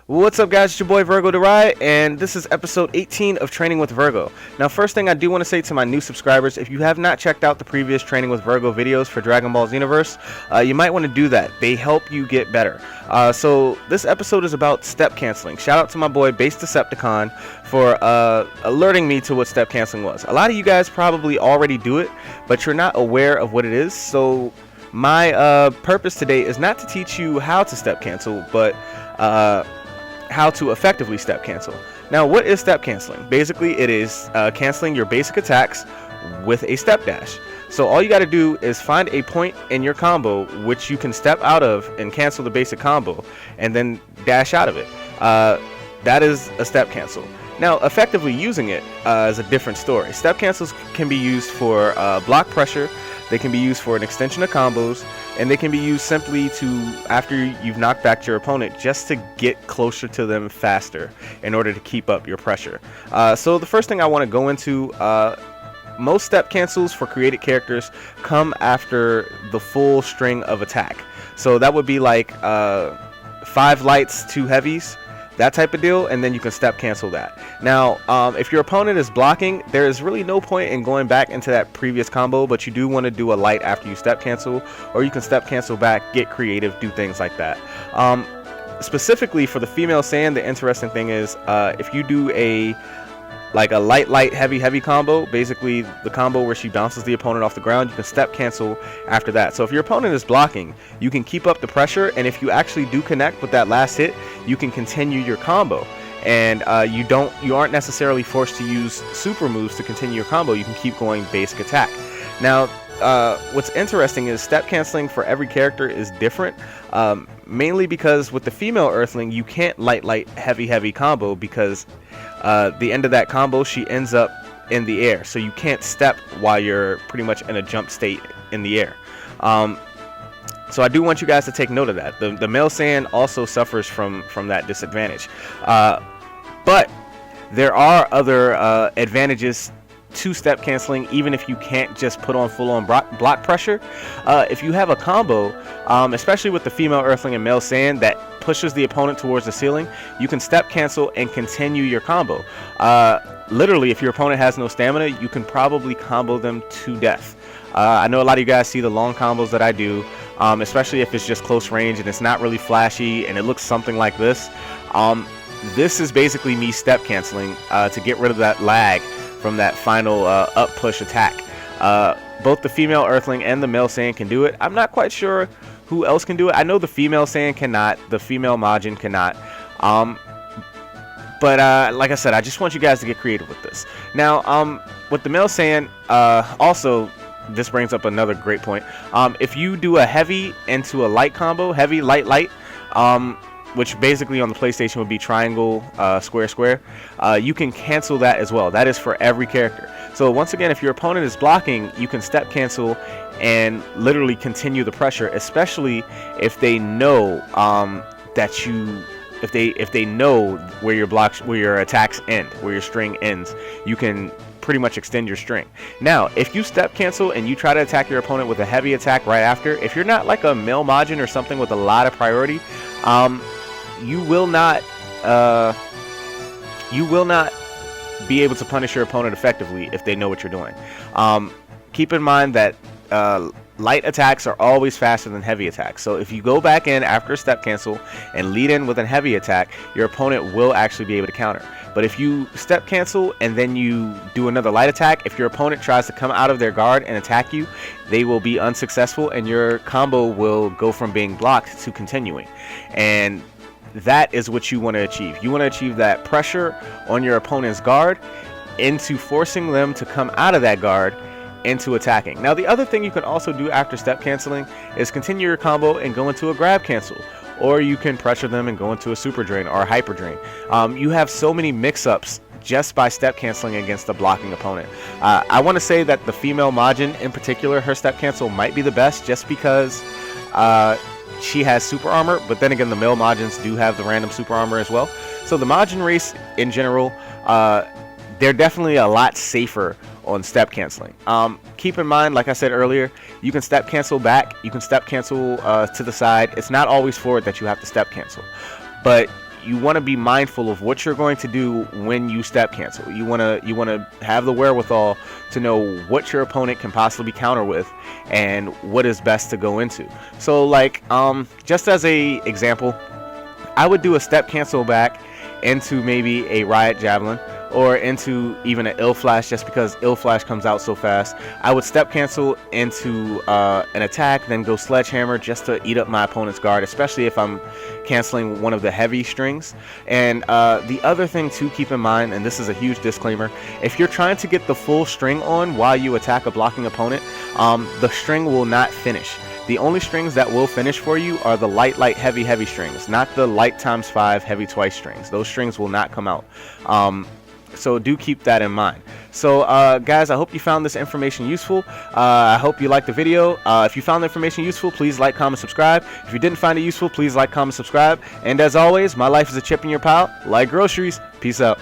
What's up, guys? It's your boy Virgo Derai, and this is episode 18 of Training with Virgo. Now, first thing I do want to say to my new subscribers, if you have not checked out the previous Training with Virgo videos for Dragonball Xenoverse, you might want to do that. They help you get better. So this episode is about step canceling. Shout out to my boy Base Decepticon for alerting me to what step canceling was. A lot of you guys probably already do it, but you're not aware of what it is. So my purpose today is not to teach you how to step cancel, but how to effectively step cancel. Now, what is step canceling? Basically, it is canceling your basic attacks with a step dash. So all you got to do is find a point in your combo which you can step out of and cancel the basic combo, and then dash out of it. That is a step cancel. Now, effectively using it is a different story. Step cancels can be used for block pressure. They can be used for an extension of combos, and they can be used simply to, after you've knocked back your opponent, just to get closer to them faster in order to keep up your pressure. So the first thing I want to go into, most step cancels for created characters come after the full string of attack. So that would be like 5 lights, 2 heavies, that type of deal, and then you can step cancel that. Now, if your opponent is blocking, there is really no point in going back into that previous combo, but you do want to do a light after you step cancel, or you can step cancel back, get creative, do things like that. Specifically for the female Saiyan, the interesting thing is if you do a light heavy combo, basically the combo where she bounces the opponent off the ground, you can step cancel after that. So if your opponent is blocking, you can keep up the pressure, and if you actually do connect with that last hit, you can continue your combo, and you aren't necessarily forced to use super moves to continue your combo. You can keep going basic attack. Now, what's interesting is step canceling for every character is different, mainly because with the female Earthling, you can't light heavy combo, because the end of that combo, she ends up in the air, so you can't step while you're pretty much in a jump state in the air. So I do want you guys to take note of that. The male Saiyan also suffers from that disadvantage, but there are other advantages to step canceling, even if you can't just put on full-on block pressure. If you have a combo, especially with the female Earthling and male Saiyan, that pushes the opponent towards the ceiling, you can step cancel and continue your combo. Literally, if your opponent has no stamina, you can probably combo them to death. I know a lot of you guys see the long combos that I do, especially if it's just close range and it's not really flashy and it looks something like this. This is basically me step canceling to get rid of that lag from that final up push attack. Both the female Earthling and the male Saiyan can do it. I'm not quite sure who else can do it. I know the female Saiyan cannot, the female Majin cannot. But like I said, I just want you guys to get creative with this. Now, with the male Saiyan, also, this brings up another great point. If you do a heavy into a light combo, heavy, light, which basically on the PlayStation would be triangle, square, you can cancel that as well. That is for every character. So once again, if your opponent is blocking, you can step cancel and literally continue the pressure, especially if they know that you, if they know where your attacks end, where your string ends, you can pretty much extend your string. Now, if you step cancel and you try to attack your opponent with a heavy attack right after, if you're not like a male Majin or something with a lot of priority, you will not be able to punish your opponent effectively if they know what you're doing. Keep in mind that light attacks are always faster than heavy attacks. So if you go back in after a step cancel and lead in with a heavy attack, your opponent will actually be able to counter. But if you step cancel and then you do another light attack, if your opponent tries to come out of their guard and attack you, they will be unsuccessful, and your combo will go from being blocked to continuing. And that is what you want to achieve. You want to achieve that pressure on your opponent's guard into forcing them to come out of that guard into attacking. Now, the other thing you can also do after step canceling is continue your combo and go into a grab cancel, or you can pressure them and go into a super drain or a hyper drain. You have so many mix-ups just by step canceling against a blocking opponent. I want to say that the female Majin in particular, her step cancel might be the best, just because she has super armor, but then again, the male Majins do have the random super armor as well. So the Majin race in general, they're definitely a lot safer on step canceling. Keep in mind, like I said earlier, you can step cancel back, you can step cancel to the side. It's not always forward that you have to step cancel, but you want to be mindful of what you're going to do when you step cancel. You want to have the wherewithal to know what your opponent can possibly counter with and what is best to go into. So like just as a example, I would do a step cancel back into maybe a Riot Javelin or into even an Ill Flash, just because Ill Flash comes out so fast. I would step cancel into an attack, then go Sledgehammer just to eat up my opponent's guard, especially if I'm canceling one of the heavy strings. And the other thing to keep in mind, and this is a huge disclaimer, if you're trying to get the full string on while you attack a blocking opponent, the string will not finish. The only strings that will finish for you are the light, heavy strings, not the light times 5, heavy twice strings. Those strings will not come out. So do keep that in mind. So guys, I hope you found this information useful. I hope you liked the video. If you found the information useful, please like, comment, subscribe. If you didn't find it useful, please like, comment, subscribe. And as always, my life is a chip in your pile, like groceries. Peace out.